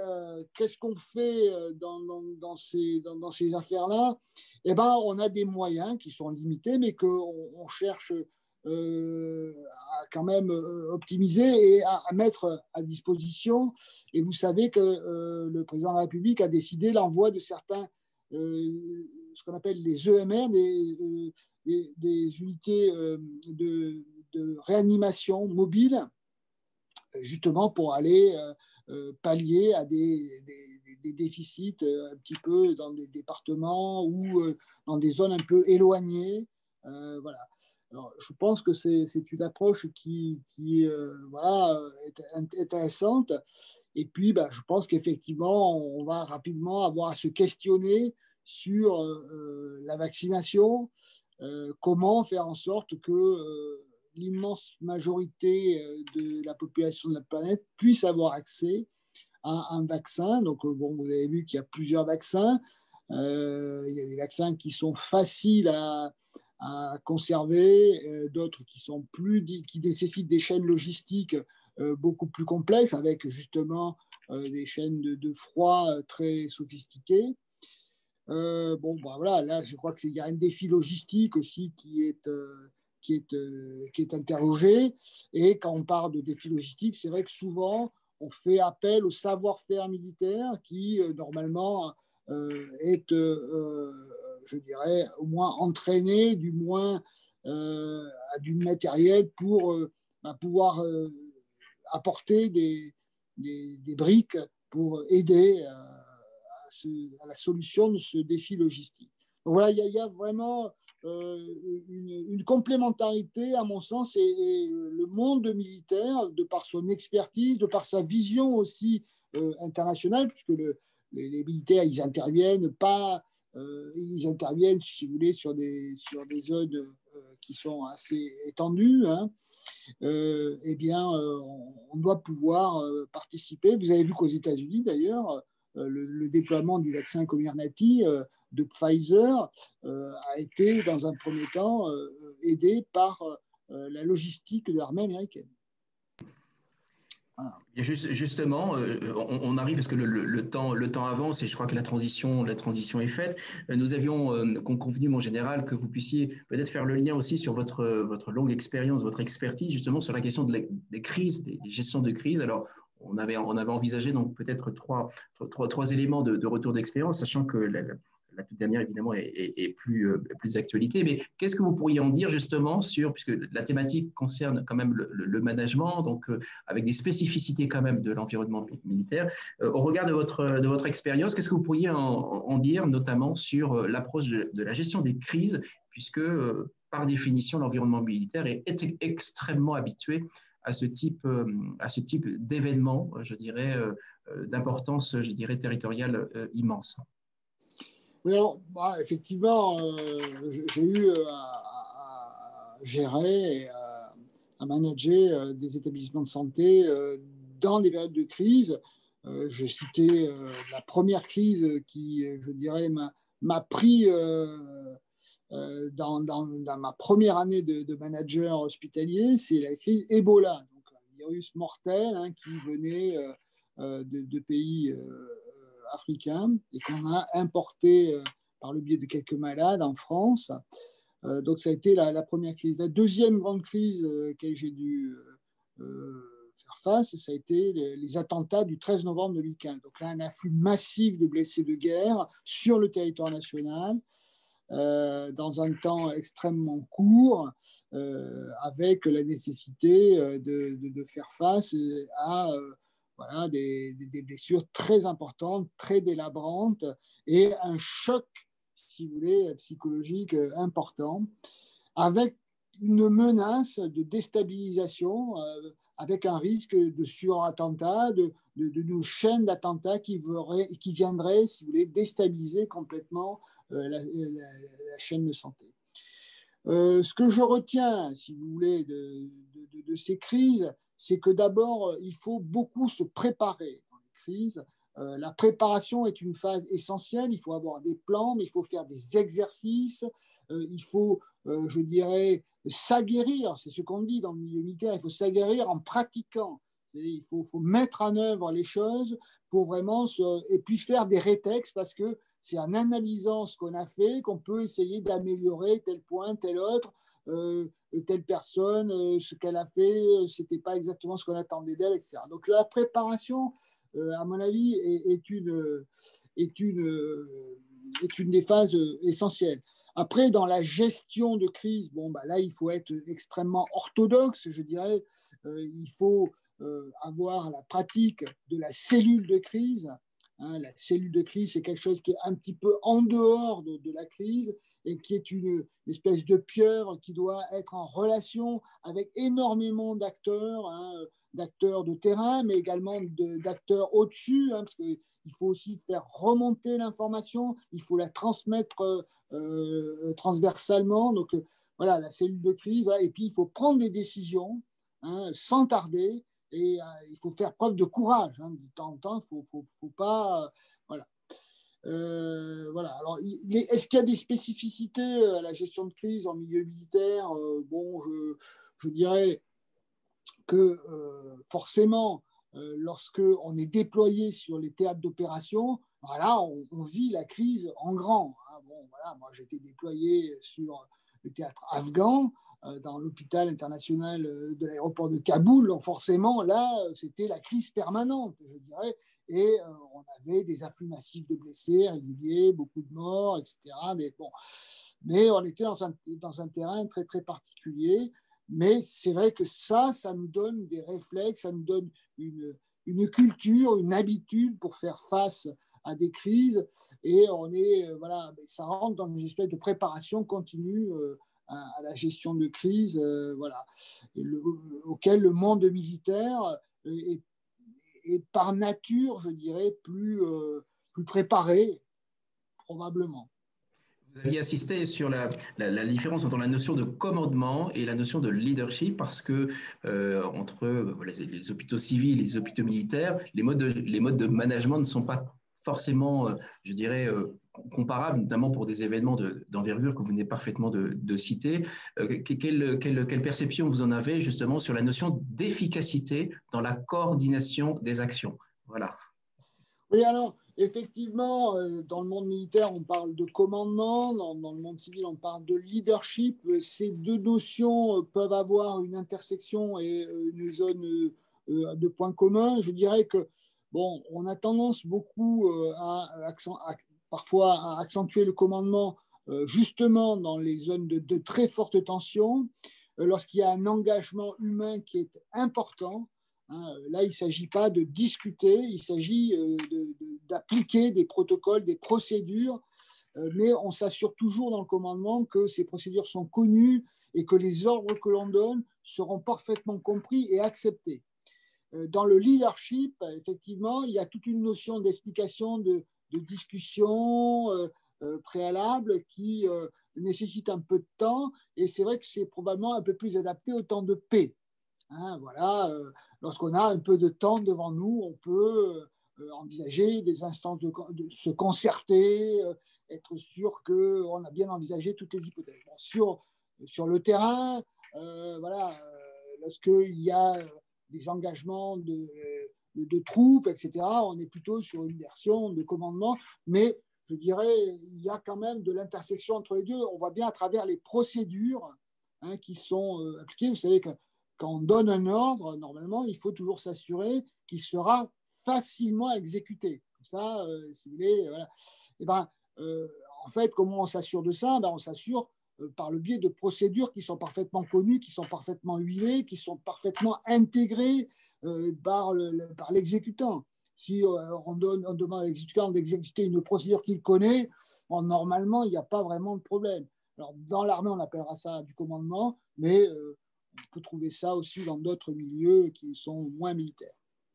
qu'est-ce qu'on fait dans ces affaires-là? Eh bien, on a des moyens qui sont limités, mais qu'on cherche à quand même optimiser et à mettre à disposition. Et vous savez que le président de la République a décidé l'envoi de certains, ce qu'on appelle les EMR, des unités de réanimation mobile, justement pour aller pallier à des déficits un petit peu dans des départements ou dans des zones un peu éloignées. Voilà. Alors, je pense que c'est une approche qui est intéressante. Et puis, je pense qu'effectivement, on va rapidement avoir à se questionner sur la vaccination, comment faire en sorte que l'immense majorité de la population de la planète puisse avoir accès à un vaccin. Donc, vous avez vu qu'il y a plusieurs vaccins. Il y a des vaccins qui sont faciles à à conserver, d'autres qui nécessitent des chaînes logistiques beaucoup plus complexes, avec justement des chaînes de froid très sophistiquées. Voilà, là, je crois qu'il y a un défi logistique aussi qui est interrogé. Et quand on parle de défi logistique, c'est vrai que souvent, on fait appel au savoir-faire militaire qui, normalement, est, je dirais, au moins entraîné, du moins à du matériel pour pouvoir apporter des briques pour aider à la solution de ce défi logistique. Donc voilà, il y a vraiment une complémentarité, à mon sens, et le monde militaire, de par son expertise, de par sa vision aussi internationale, puisque les militaires, ils interviennent pas, ils interviennent, si vous voulez, sur des zones qui sont assez étendues, hein. On doit pouvoir participer. Vous avez vu qu'aux États-Unis, d'ailleurs, le déploiement du vaccin Comirnaty de Pfizer a été, dans un premier temps, aidé par la logistique de l'armée américaine. Voilà. Justement, on arrive parce que le temps avance et je crois que la transition est faite. Nous avions convenu, mon général, que vous puissiez peut-être faire le lien aussi sur votre longue expérience, votre expertise, justement sur la question des crises, des gestions de crise. Alors, on avait envisagé donc peut-être trois éléments de retour d'expérience, sachant que la toute dernière, évidemment, est plus d'actualité. Mais qu'est-ce que vous pourriez en dire justement puisque la thématique concerne quand même le management, donc avec des spécificités quand même de l'environnement militaire. Au regard de votre expérience, qu'est-ce que vous pourriez en dire notamment sur l'approche de la gestion des crises, puisque par définition, l'environnement militaire est extrêmement habitué à ce type d'événements, je dirais, d'importance, je dirais, territoriale immense. Oui, alors, effectivement, j'ai eu à gérer et à manager des établissements de santé dans des périodes de crise. Je citais la première crise qui, je dirais, m'a pris dans ma première année de manager hospitalier, c'est la crise Ebola, donc un virus mortel qui venait de pays africains et qu'on a importé par le biais de quelques malades en France. Donc ça a été la première crise. La deuxième grande crise que j'ai dû faire face, ça a été les attentats du 13 novembre 2015. Donc là, un afflux massif de blessés de guerre sur le territoire national, dans un temps extrêmement court, avec la nécessité de faire face à voilà, des blessures très importantes, très délabrantes, et un choc, si vous voulez, psychologique important, avec une menace de déstabilisation, avec un risque de surattentat, de chaîne d'attentats qui viendraient, si vous voulez, déstabiliser complètement la chaîne de santé. Ce que je retiens, si vous voulez, de ces crises, c'est que d'abord, il faut beaucoup se préparer dans les crises. La préparation est une phase essentielle. Il faut avoir des plans, mais il faut faire des exercices. Il faut, je dirais, s'aguerrir. C'est ce qu'on dit dans le milieu militaire. Il faut s'aguerrir en pratiquant. Il faut mettre en œuvre les choses pour vraiment et puis faire des rétextes, parce que c'est en analysant ce qu'on a fait qu'on peut essayer d'améliorer tel point, tel autre, telle personne, ce qu'elle a fait, c'était pas exactement ce qu'on attendait d'elle, etc. Donc la préparation, à mon avis, est une des phases essentielles. Après, dans la gestion de crise, là, il faut être extrêmement orthodoxe, je dirais. Il faut avoir la pratique de la cellule de crise. La cellule de crise, c'est quelque chose qui est un petit peu en dehors de la crise et qui est une espèce de pieuvre qui doit être en relation avec énormément d'acteurs, d'acteurs de terrain, mais également d'acteurs au-dessus, parce qu'il faut aussi faire remonter l'information, il faut la transmettre transversalement. Donc voilà, la cellule de crise, et puis il faut prendre des décisions sans tarder. Et il faut faire preuve de courage. De temps en temps, il ne faut pas... voilà. Voilà. Alors, est-ce qu'il y a des spécificités à la gestion de crise en milieu militaire? Bon, je dirais que forcément, lorsque on est déployé sur les théâtres d'opération, voilà, on vit la crise en grand. Hein. Bon, voilà, moi, j'ai été déployé sur le théâtre afghan, dans l'hôpital international de l'aéroport de Kaboul. Donc forcément, là, c'était la crise permanente, je dirais. Et on avait des afflux massifs de blessés réguliers, beaucoup de morts, etc. Mais on était dans un terrain très, très particulier. Mais c'est vrai que ça nous donne des réflexes, ça nous donne une culture, une habitude pour faire face à des crises. Et voilà, ça rentre dans une espèce de préparation continue à la gestion de crise, voilà, auquel le monde militaire est par nature, je dirais, plus préparé, probablement. Vous aviez insisté sur la différence entre la notion de commandement et la notion de leadership parce que entre voilà, les hôpitaux civils et les hôpitaux militaires, les modes de management ne sont pas forcément, je dirais, comparables, notamment pour des événements d'envergure que vous venez parfaitement de citer. Quelle perception vous en avez justement sur la notion d'efficacité dans la coordination des actions? Voilà. Oui, alors, effectivement, dans le monde militaire, on parle de commandement, dans le monde civil, on parle de leadership. Ces deux notions peuvent avoir une intersection et une zone de points communs. Je dirais que, bon, on a tendance beaucoup parfois à accentuer le commandement justement dans les zones de très forte tension, lorsqu'il y a un engagement humain qui est important. Là, il ne s'agit pas de discuter, il s'agit d'appliquer des protocoles, des procédures, mais on s'assure toujours dans le commandement que ces procédures sont connues et que les ordres que l'on donne seront parfaitement compris et acceptés. Dans le leadership, effectivement, il y a toute une notion d'explication, de discussion préalable qui nécessite un peu de temps, et c'est vrai que c'est probablement un peu plus adapté au temps de paix. Voilà, lorsqu'on a un peu de temps devant nous, on peut envisager des instances de se concerter, être sûr qu'on a bien envisagé toutes les hypothèses. Bon, sur le terrain, voilà, lorsqu'il y a des engagements de troupes, etc., on est plutôt sur une version de commandement, mais je dirais il y a quand même de l'intersection entre les deux. On voit bien à travers les procédures qui sont appliquées. Vous savez que quand on donne un ordre, normalement, il faut toujours s'assurer qu'il sera facilement exécuté. Comme ça, si vous voulez, voilà. Et en fait, comment on s'assure de ça? On s'assure par le biais de procédures qui sont parfaitement connues, qui sont parfaitement huilées, qui sont parfaitement intégrées par l'exécutant. Si on demande à l'exécutant d'exécuter une procédure qu'il connaît, normalement, il n'y a pas vraiment de problème. Alors, dans l'armée, on appellera ça du commandement, mais on peut trouver ça aussi dans d'autres milieux qui sont moins militaires.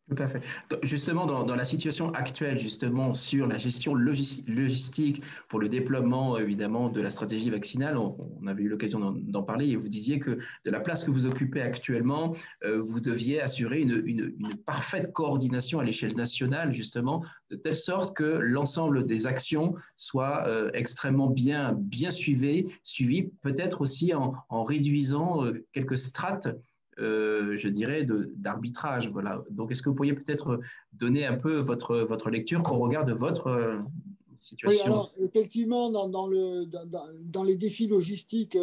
Tout à fait. Justement, dans la situation actuelle, justement, sur la gestion logistique pour le déploiement, évidemment, de la stratégie vaccinale, on avait eu l'occasion d'en parler et vous disiez que de la place que vous occupez actuellement, vous deviez assurer une parfaite coordination à l'échelle nationale, justement, de telle sorte que l'ensemble des actions soient extrêmement bien suivies, peut-être aussi en réduisant quelques strates je dirais, d'arbitrage. Voilà. Donc, est-ce que vous pourriez peut-être donner un peu votre lecture au regard de votre situation? Oui, alors effectivement, dans les défis logistiques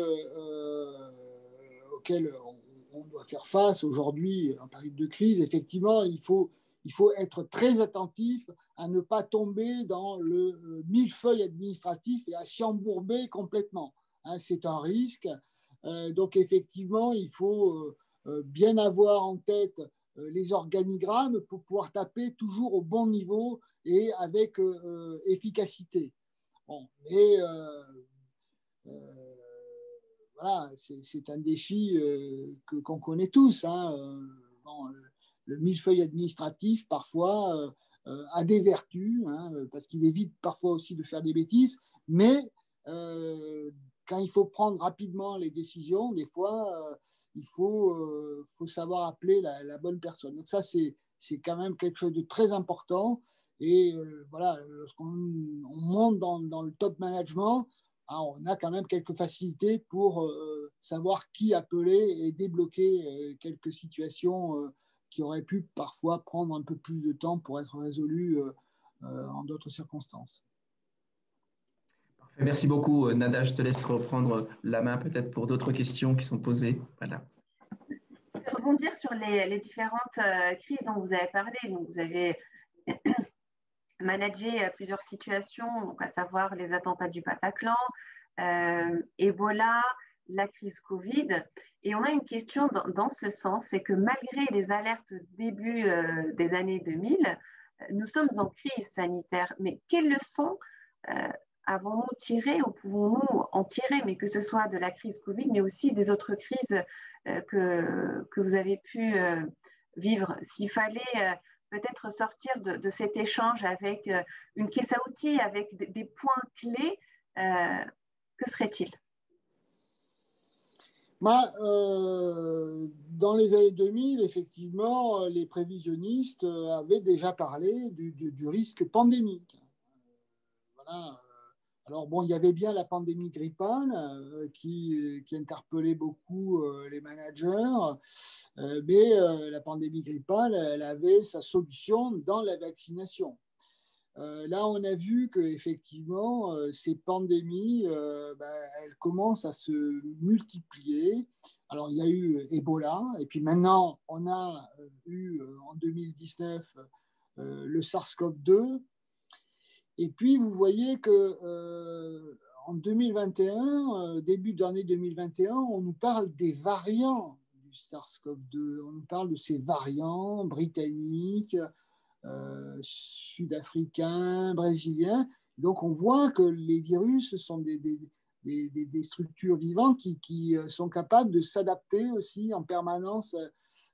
auxquels on doit faire face aujourd'hui en période de crise, effectivement, il faut être très attentif à ne pas tomber dans le millefeuille administratif et à s'y embourber complètement. C'est un risque. Donc, effectivement, il faut bien avoir en tête les organigrammes pour pouvoir taper toujours au bon niveau et avec efficacité. Bon, mais voilà, c'est un défi qu'on connaît tous. Bon, le millefeuille administratif, parfois, a des vertus, parce qu'il évite parfois aussi de faire des bêtises, mais quand il faut prendre rapidement les décisions, des fois, il faut savoir appeler la bonne personne. Donc ça, c'est quand même quelque chose de très important. Et voilà, lorsqu'on monte dans le top management, on a quand même quelques facilités pour savoir qui appeler et débloquer quelques situations qui auraient pu parfois prendre un peu plus de temps pour être résolues en d'autres circonstances. Merci beaucoup, Nada. Je te laisse reprendre la main peut-être pour d'autres questions qui sont posées. Voilà. Rebondir sur les différentes crises dont vous avez parlé. Donc, vous avez managé plusieurs situations, donc à savoir les attentats du Bataclan, Ebola, la crise Covid. Et on a une question dans ce sens, c'est que malgré les alertes début des années 2000, nous sommes en crise sanitaire. Mais quelles leçons avons-nous tirées ou pouvons-nous en tirer, mais que ce soit de la crise Covid, mais aussi des autres crises que vous avez pu vivre? S'il fallait peut-être sortir de cet échange avec une caisse à outils, avec des points clés, que serait-il? Dans les années 2000, effectivement, les prévisionnistes avaient déjà parlé du risque pandémique. Voilà. Alors bon, il y avait bien la pandémie grippale qui interpellait beaucoup les managers, mais la pandémie grippale, elle avait sa solution dans la vaccination. Là, on a vu qu'effectivement, ces pandémies, elles commencent à se multiplier. Alors, il y a eu Ebola, et puis maintenant, on a eu en 2019 le SARS-CoV-2. Et puis, vous voyez que en 2021, début d'année 2021, on nous parle des variants du SARS-CoV-2. On nous parle de ces variants britanniques, sud-africains, brésiliens. Donc, on voit que les virus sont des structures vivantes qui sont capables de s'adapter aussi en permanence.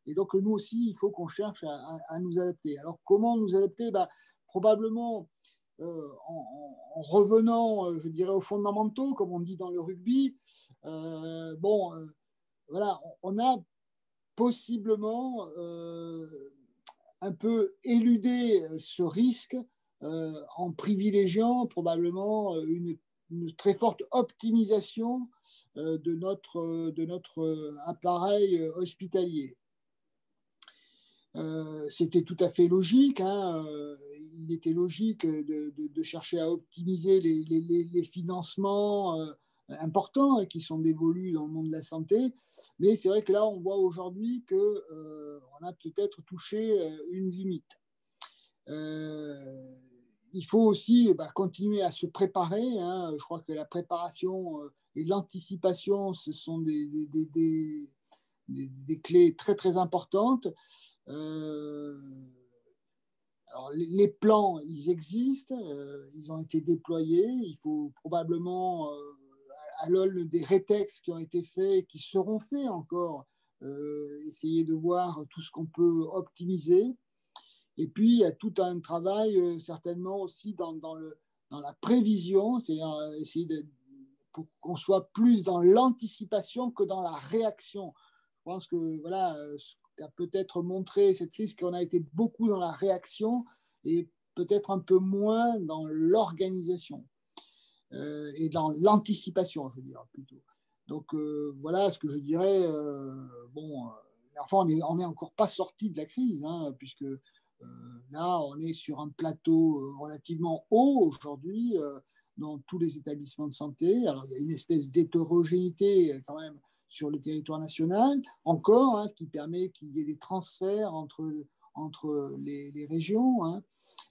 Et donc, nous aussi, il faut qu'on cherche à nous adapter. Alors, comment nous adapter? Probablement en revenant, je dirais, aux fondamentaux, comme on dit dans le rugby. Voilà, on a possiblement un peu éludé ce risque en privilégiant probablement une très forte optimisation de notre appareil hospitalier. C'était tout à fait logique. Il était logique de chercher à optimiser les financements importants qui sont dévolus dans le monde de la santé. Mais c'est vrai que là, on voit aujourd'hui qu'on a peut-être touché une limite. Il faut aussi continuer à se préparer. Je crois que la préparation et l'anticipation, ce sont des clés très, très importantes. Alors, les plans, ils existent, ils ont été déployés. Il faut probablement, à l'aune des rétextes qui ont été faits et qui seront faits encore, essayer de voir tout ce qu'on peut optimiser. Et puis, il y a tout un travail certainement aussi dans la prévision, c'est-à-dire essayer pour qu'on soit plus dans l'anticipation que dans la réaction. Je pense que voilà, ce qu'a peut-être montré cette crise, qu'on a été beaucoup dans la réaction et peut-être un peu moins dans l'organisation et dans l'anticipation, je veux dire plutôt. Donc voilà ce que je dirais. Enfin, on n'est encore pas sorti de la crise, puisque là, on est sur un plateau relativement haut aujourd'hui dans tous les établissements de santé. Alors, il y a une espèce d'hétérogénéité quand même sur le territoire national, encore, ce qui permet qu'il y ait des transferts entre les régions.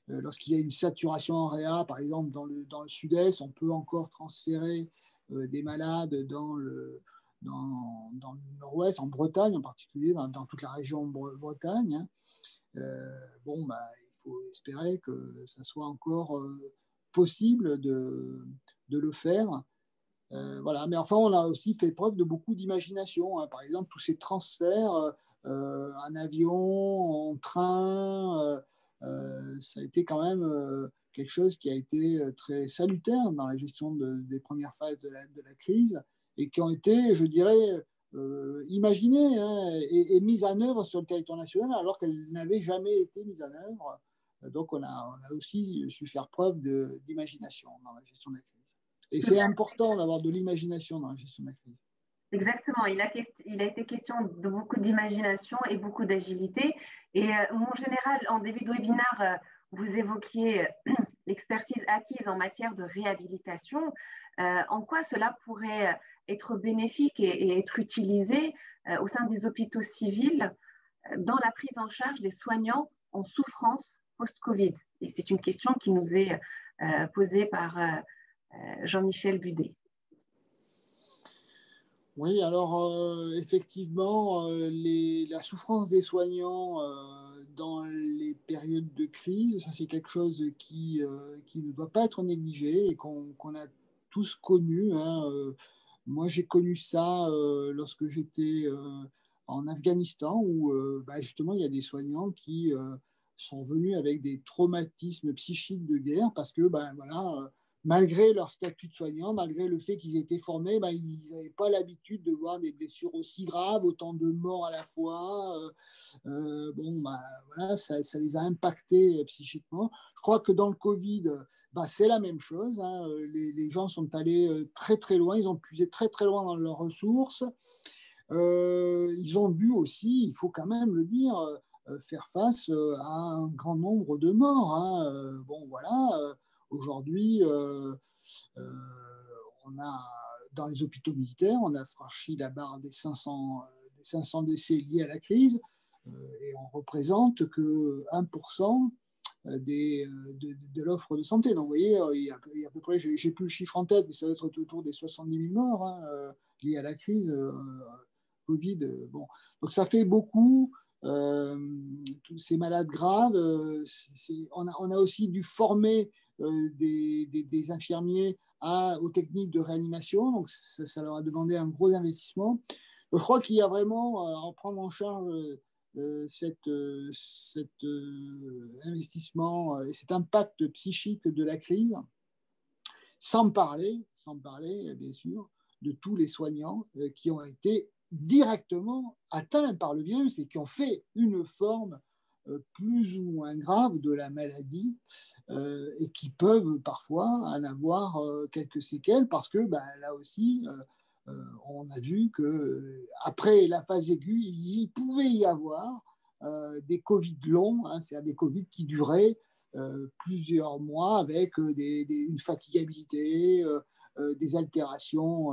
Lorsqu'il y a une saturation en réa, par exemple dans le sud-est, on peut encore transférer des malades dans le nord-ouest, en Bretagne en particulier, dans toute la région Bretagne. Il faut espérer que ça soit encore possible de le faire. Voilà. Mais enfin, on a aussi fait preuve de beaucoup d'imagination. Par exemple, tous ces transferts en avion, en train, ça a été quand même quelque chose qui a été très salutaire dans la gestion des premières phases de la crise et qui ont été, je dirais, imaginées et mises en œuvre sur le territoire national alors qu'elles n'avaient jamais été mises en œuvre Donc, on a aussi su faire preuve d'imagination dans la gestion de la crise. Et c'est important d'avoir de l'imagination dans la gestion de la crise. Exactement, il a été question de beaucoup d'imagination et beaucoup d'agilité. Et mon général, en début de webinaire, vous évoquiez l'expertise acquise en matière de réhabilitation. En quoi cela pourrait être bénéfique et être utilisé au sein des hôpitaux civils dans la prise en charge des soignants en souffrance post-Covid? Et c'est une question qui nous est posée par Jean-Michel Budet. Oui, alors effectivement, la souffrance des soignants dans les périodes de crise, ça c'est quelque chose qui ne doit pas être négligé et qu'on a tous connu. Hein. Moi, j'ai connu ça lorsque j'étais en Afghanistan, où justement, il y a des soignants qui sont venus avec des traumatismes psychiques de guerre parce que malgré leur statut de soignant, malgré le fait qu'ils aient été formés, ils n'avaient pas l'habitude de voir des blessures aussi graves, autant de morts à la fois. Ça les a impactés psychiquement. Je crois que dans le Covid, c'est la même chose. Hein. Les gens sont allés très très loin, ils ont puisé très très loin dans leurs ressources. Ils ont dû aussi, il faut quand même le dire, faire face à un grand nombre de morts. Hein. Aujourd'hui, on a, dans les hôpitaux militaires, on a franchi la barre des 500 décès liés à la crise et on représente que 1% de l'offre de santé. Donc, vous voyez, il y a à peu près, j'ai plus le chiffre en tête, mais ça va être autour des 70 000 morts liés à la crise Covid. Bon. Donc, ça fait beaucoup. Tous ces malades graves, on a aussi dû former des infirmiers aux techniques de réanimation, donc ça leur a demandé un gros investissement. Donc, je crois qu'il y a vraiment à prendre en charge cet investissement et cet impact psychique de la crise, sans parler bien sûr de tous les soignants qui ont été directement atteints par le virus et qui ont fait une forme plus ou moins grave de la maladie et qui peuvent parfois en avoir quelques séquelles parce que là aussi, on a vu qu'après la phase aiguë, il pouvait y avoir des Covid longs, hein, c'est-à-dire des Covid qui duraient plusieurs mois avec une fatigabilité, des altérations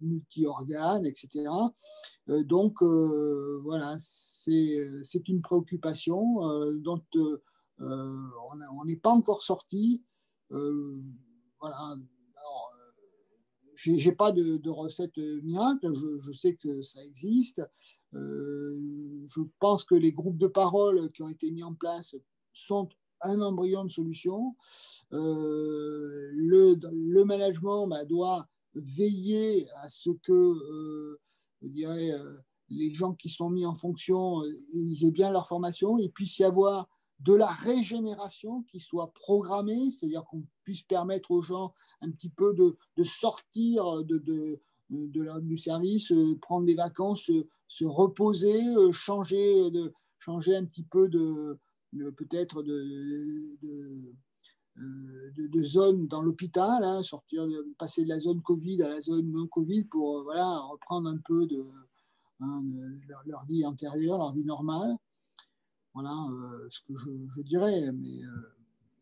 multi-organes, etc. Voilà, c'est une préoccupation dont on n'est pas encore sorti. Voilà. Alors, j'ai pas de recette miracle, je sais que ça existe. Je pense que les groupes de parole qui ont été mis en place sont un embryon de solution. Le management doit veiller à ce que, je dirais, les gens qui sont mis en fonction, ils aient bien leur formation. Il puisse y avoir de la régénération qui soit programmée, c'est-à-dire qu'on puisse permettre aux gens un petit peu de sortir du service, prendre des vacances, se reposer, changer un petit peu peut-être de zone dans l'hôpital, hein, passer de la zone Covid à la zone non Covid pour reprendre un peu leur vie antérieure, leur vie normale. Voilà ce que je dirais, mais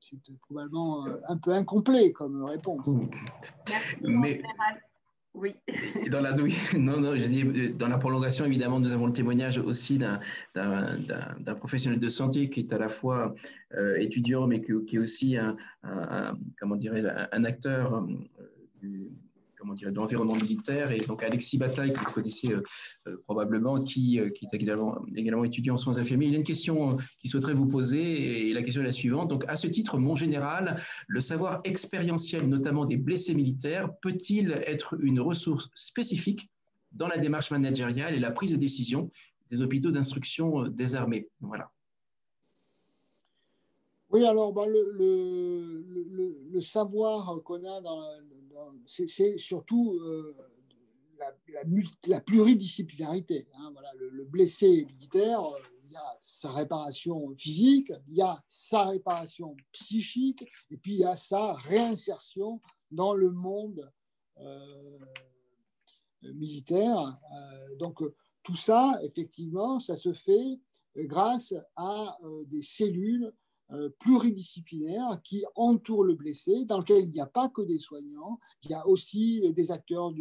c'est probablement un peu incomplet comme réponse. Mais oui. dans la prolongation, évidemment, nous avons le témoignage aussi d'un professionnel de santé qui est à la fois étudiant, mais qui est aussi un acteur de l'environnement militaire. Et donc Alexis Bataille, que vous connaissez probablement, qui est également étudiant en soins infirmiers. Il y a une question qu'il souhaiterait vous poser, et la question est la suivante. Donc, à ce titre, mon général, le savoir expérientiel, notamment des blessés militaires, peut-il être une ressource spécifique dans la démarche managériale et la prise de décision des hôpitaux d'instruction des armées? Voilà. Oui, alors le savoir qu'on a c'est surtout la pluridisciplinarité. Hein, voilà, le blessé militaire, il y a sa réparation physique, il y a sa réparation psychique, et puis il y a sa réinsertion dans le monde militaire. Donc tout ça, effectivement, ça se fait grâce à des cellules pluridisciplinaires qui entourent le blessé, dans lequel il n'y a pas que des soignants, il y a aussi des acteurs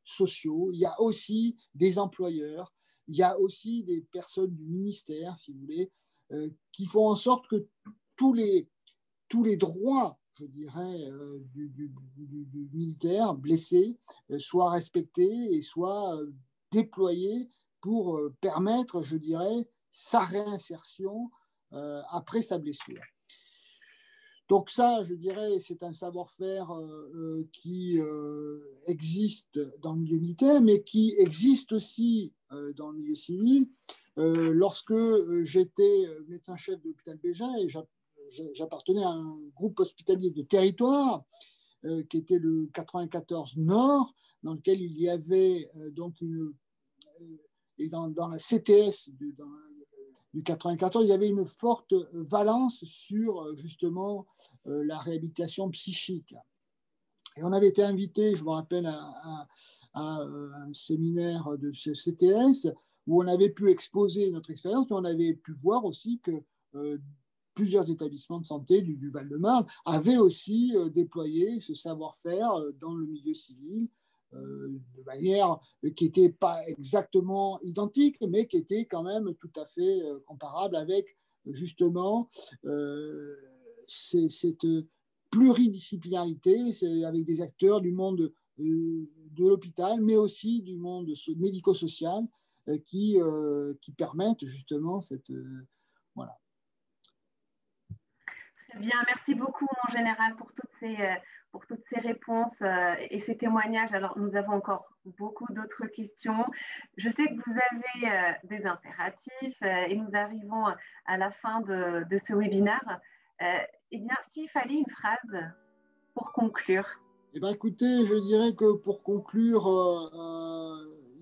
sociaux, il y a aussi des employeurs, il y a aussi des personnes du ministère, si vous voulez, qui font en sorte que tous les droits, je dirais, du militaire blessé soient respectés et soient déployés pour permettre, je dirais, sa réinsertion après sa blessure. Donc ça, je dirais, c'est un savoir-faire qui existe dans le milieu militaire, mais qui existe aussi dans le milieu civil. Lorsque j'étais médecin-chef de l'hôpital Bégin et j'appartenais à un groupe hospitalier de territoire qui était le 94 Nord, dans lequel il y avait donc et dans la CTS du 94, il y avait une forte valence sur justement la réhabilitation psychique. Et on avait été invité, je me rappelle, à un séminaire de ce CTS où on avait pu exposer notre expérience, mais on avait pu voir aussi que plusieurs établissements de santé du Val-de-Marne avaient aussi déployé ce savoir-faire dans le milieu civil, de manière qui n'était pas exactement identique, mais qui était quand même tout à fait comparable avec justement cette pluridisciplinarité, avec des acteurs du monde de l'hôpital, mais aussi du monde médico-social qui permettent justement cette... voilà. Très bien, merci beaucoup mon général pour toutes ces réponses et ces témoignages. Alors, nous avons encore beaucoup d'autres questions. Je sais que vous avez des impératifs et nous arrivons à la fin de ce webinaire. Eh bien, s'il fallait une phrase pour conclure. Eh bien, écoutez, je dirais que pour conclure,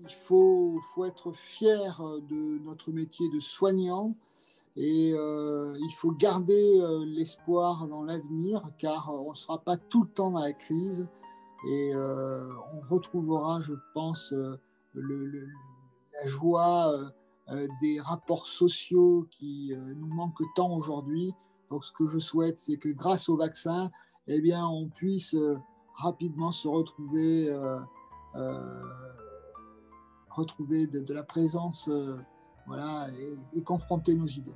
il faut être fier de notre métier de soignant. Et il faut garder l'espoir dans l'avenir, car on ne sera pas tout le temps dans la crise et on retrouvera, je pense, la joie des rapports sociaux qui nous manquent tant aujourd'hui. Donc ce que je souhaite, c'est que grâce au vaccin, eh bien, on puisse rapidement se retrouver de la présence voilà, et confronter nos idées.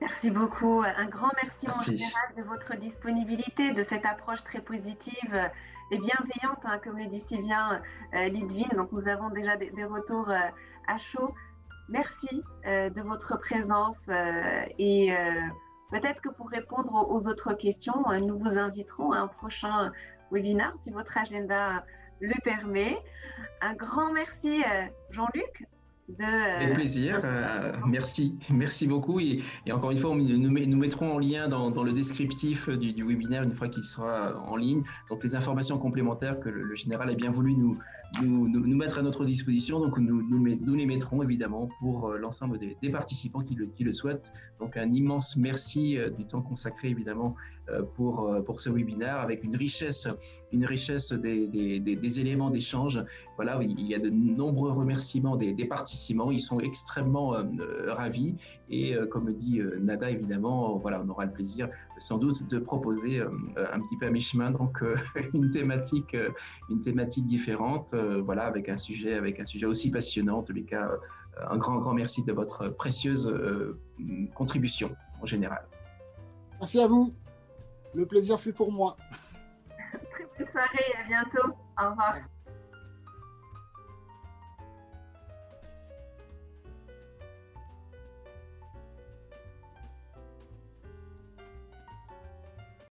Merci beaucoup. Un grand merci mon général de votre disponibilité, de cette approche très positive et bienveillante, hein, comme le dit si bien Lidvine. Donc nous avons déjà des retours à chaud. Merci de votre présence et peut-être que pour répondre aux autres questions, nous vous inviterons à un prochain webinaire si votre agenda le permet. Un grand merci Jean-Luc. Avec plaisir, merci beaucoup et encore une fois nous mettrons en lien dans le descriptif du webinaire une fois qu'il sera en ligne, donc les informations complémentaires que le général a bien voulu nous mettre à notre disposition, donc nous les mettrons évidemment pour l'ensemble des participants qui le souhaitent. Donc un immense merci du temps consacré évidemment pour ce webinaire avec une richesse des éléments d'échange. Voilà, il y a de nombreux remerciements des participants, ils sont extrêmement ravis et comme dit Nada évidemment, voilà, on aura le plaisir sans doute de proposer un petit peu à mi-chemin donc une thématique différente, voilà, avec un sujet aussi passionnant. En tous les cas, un grand merci de votre précieuse contribution en général. Merci à vous. Le plaisir fut pour moi. Très belle soirée, à bientôt. Au revoir.